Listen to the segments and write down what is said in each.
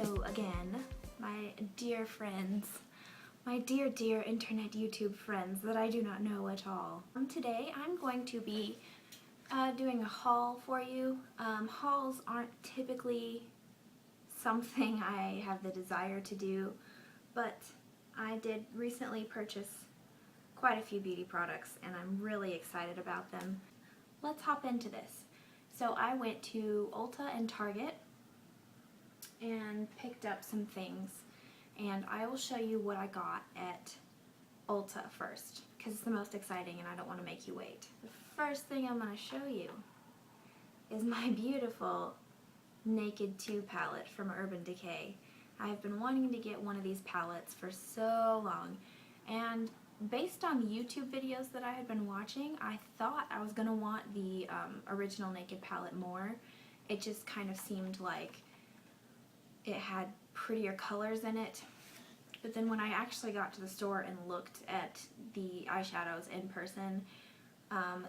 Hello again, my dear friends, my dear internet YouTube friends that I do not know at all. Today I'm going to be doing a haul for you. Hauls aren't typically something I have the desire to do, but I did recently purchase quite a few beauty products and I'm really excited about them. Let's hop into this. So I went to Ulta and Target and picked up some things, and I will show you what I got at Ulta first because it's the most exciting and I don't want to make you wait. The first thing I'm going to show you is my beautiful Naked 2 palette from Urban Decay. I've been wanting to get one of these palettes for so long, and based on YouTube videos that I had been watching, I thought I was going to want the original Naked palette more. It just kind of seemed like it had prettier colors in it. But then when I actually got to the store and looked at the eyeshadows in person,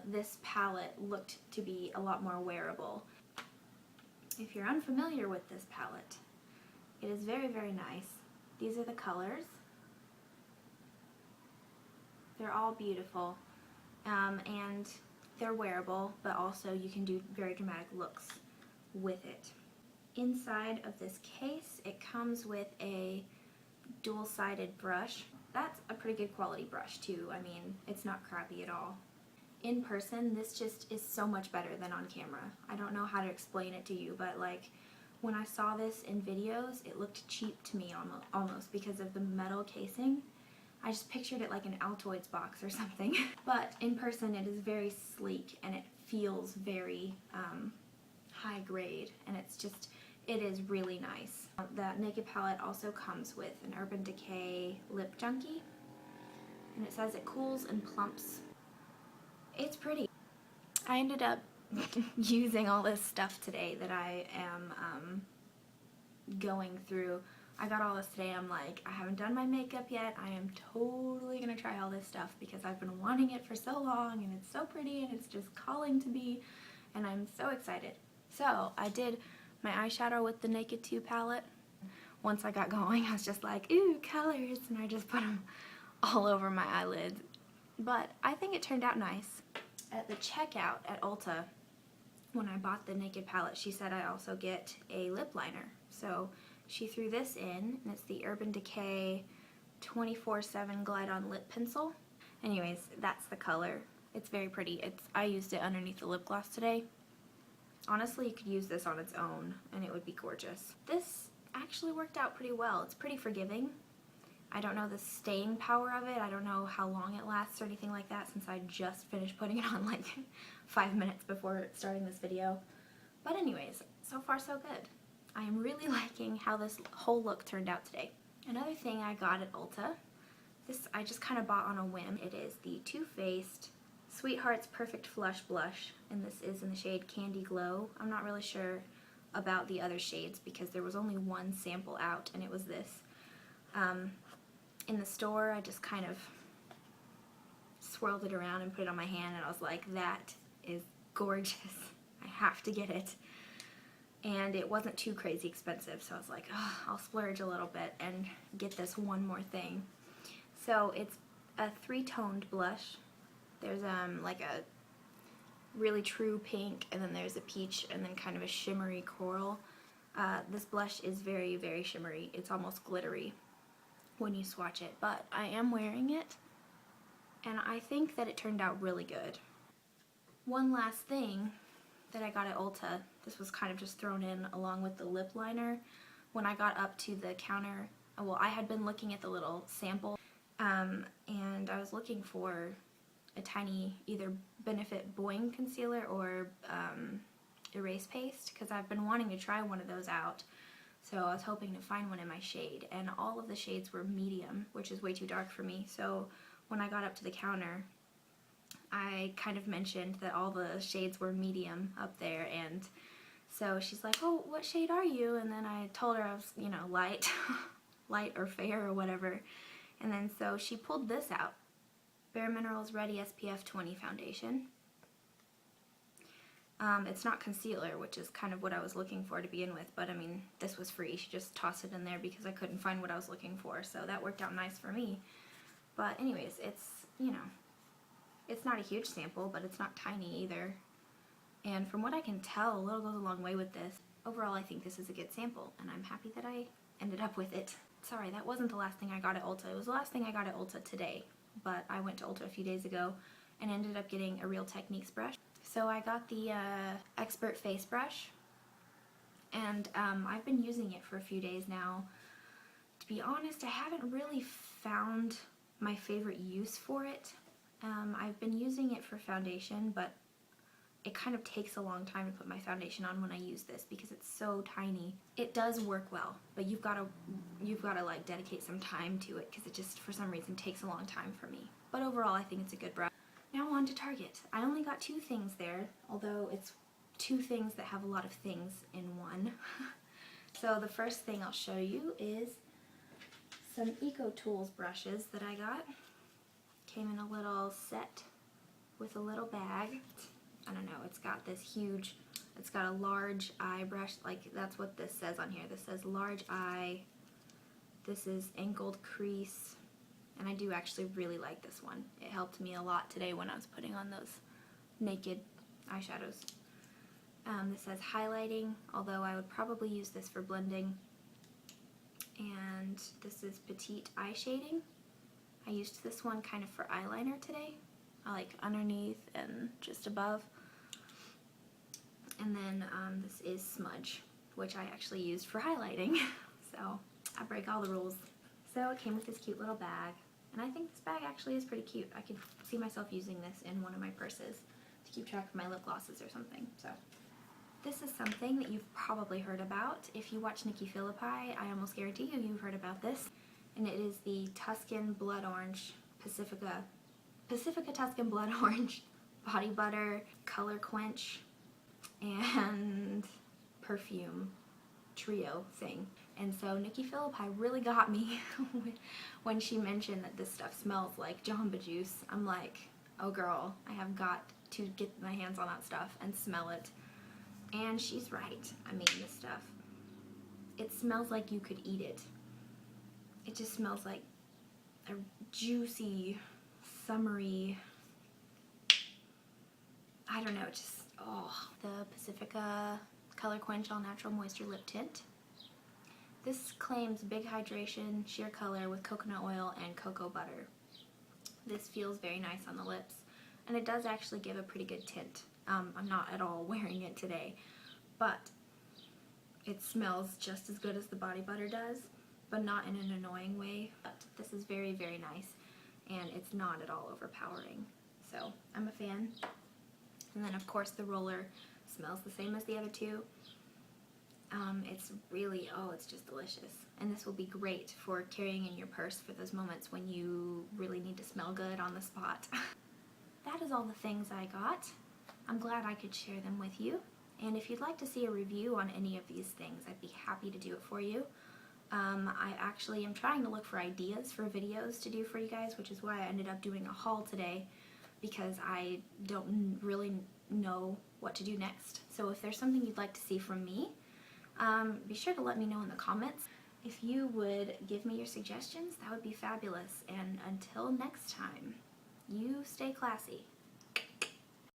this palette looked to be a lot more wearable. If you're unfamiliar with this palette, it is very, very nice. These are the colors. They're all beautiful, and they're wearable, but also you can do very dramatic looks with it. Inside of this case, it comes with a dual-sided brush. That's a pretty good quality brush too. I mean, it's not crappy at all. In person, this just is so much better than on camera. I don't know how to explain it to you, but like when I saw this in videos, it looked cheap to me almost because of the metal casing. I just pictured it like an Altoids box or something. But in person, it is very sleek and it feels very high grade, and it is really nice. The Naked palette also comes with an Urban Decay Lip Junkie, and it says it cools and plumps. It's pretty. I ended up using all this stuff today that I am going through. I got all this today. I'm like, I haven't done my makeup yet. I am totally gonna try all this stuff because I've been wanting it for so long and it's so pretty and it's just calling to me, and I'm so excited. So I did my eyeshadow with the Naked 2 palette. Once I got going, I was just like, ooh, colors, and I just put them all over my eyelids. But I think it turned out nice. At the checkout at Ulta, when I bought the Naked palette, she said I also get a lip liner. So she threw this in, and it's the Urban Decay 24/7 Glide On Lip Pencil. Anyways, that's the color. It's very pretty. I used it underneath the lip gloss today. Honestly, you could use this on its own and it would be gorgeous. This actually worked out pretty well. It's pretty forgiving. I don't know the staying power of it. I don't know how long it lasts or anything like that since I just finished putting it on like 5 minutes before starting this video. But anyways, so far so good. I am really liking how this whole look turned out today. Another thing I got at Ulta, this I just kind of bought on a whim. It is the Too Faced Sweetheart's Perfect Flush Blush, and this is in the shade Candy Glow. I'm not really sure about the other shades because there was only one sample out, and it was this. In the store, I just kind of swirled it around and put it on my hand, and I was like, that is gorgeous. I have to get it. And it wasn't too crazy expensive, so I was like, oh, I'll splurge a little bit and get this one more thing. So it's a 3-toned blush. There's like a really true pink, and then there's a peach, and then kind of a shimmery coral. This blush is very, very shimmery. It's almost glittery when you swatch it, but I am wearing it, and I think that it turned out really good. One last thing that I got at Ulta, this was kind of just thrown in along with the lip liner. When I got up to the counter, well, I had been looking at the little sample, and I was looking for a tiny either Benefit Boing concealer or erase paste because I've been wanting to try one of those out. So I was hoping to find one in my shade, and all of the shades were medium, which is way too dark for me. So when I got up to the counter, I kind of mentioned that all the shades were medium up there, and so she's like, oh, what shade are you? And then I told her I was, you know, light, light or fair or whatever. And then so she pulled this out. Bareminerals Ready SPF 20 foundation. It's not concealer, which is kind of what I was looking for to begin with, but I mean, this was free. She just tossed it in there because I couldn't find what I was looking for, so that worked out nice for me. But anyways, it's, you know, it's not a huge sample, but it's not tiny either. And from what I can tell, a little goes a long way with this. Overall, I think this is a good sample, and I'm happy that I ended up with it. Sorry, that wasn't the last thing I got at Ulta. It was the last thing I got at Ulta today, but I went to Ulta a few days ago and ended up getting a Real Techniques brush. So I got the Expert Face Brush, and I've been using it for a few days now. To be honest, I haven't really found my favorite use for it. I've been using it for foundation, but it kind of takes a long time to put my foundation on when I use this because it's so tiny. It does work well, but you've got to like dedicate some time to it because it just for some reason takes a long time for me. But overall, I think it's a good brush. Now on to Target. I only got 2 things there, although it's 2 things that have a lot of things in one. So the first thing I'll show you is some Ecotools brushes that I got. Came in a little set with a little bag. I don't know, it's got this huge, it's got a large eye brush, like that's what this says on here. This says large eye, this is angled crease, and I do actually really like this one. It helped me a lot today when I was putting on those naked eyeshadows. This says highlighting, although I would probably use this for blending. And this is petite eye shading. I used this one kind of for eyeliner today. I like underneath and just above. And then this is smudge, which I actually used for highlighting. So I break all the rules. So it came with this cute little bag, and I think this bag actually is pretty cute. I could see myself using this in one of my purses to keep track of my lip glosses or something. So this is something that you've probably heard about. If you watch Nikki Phillippi, I almost guarantee you've heard about this. And it is the Tuscan Blood Orange Pacifica Tuscan Blood Orange Body Butter Color Quench and perfume trio thing. And so Nikki Phillippi really got me when she mentioned that this stuff smells like Jamba Juice. I'm like, oh girl, I have got to get my hands on that stuff and smell it. And she's right. I mean, this stuff, it smells like you could eat it. It just smells like a juicy, summery, I don't know, just, oh. The Pacifica Color Quench All Natural Moisture Lip Tint. This claims big hydration, sheer color with coconut oil and cocoa butter. This feels very nice on the lips, and it does actually give a pretty good tint. I'm not at all wearing it today, but it smells just as good as the body butter does, but not in an annoying way. But this is very, very nice, and it's not at all overpowering. So I'm a fan. And then of course the roller smells the same as the other 2. It's really, oh, it's just delicious. And this will be great for carrying in your purse for those moments when you really need to smell good on the spot. That is all the things I got. I'm glad I could share them with you. And if you'd like to see a review on any of these things, I'd be happy to do it for you. I actually am trying to look for ideas for videos to do for you guys, which is why I ended up doing a haul today, because I don't really know what to do next. So if there's something you'd like to see from me, be sure to let me know in the comments. If you would give me your suggestions, that would be fabulous. And until next time, you stay classy.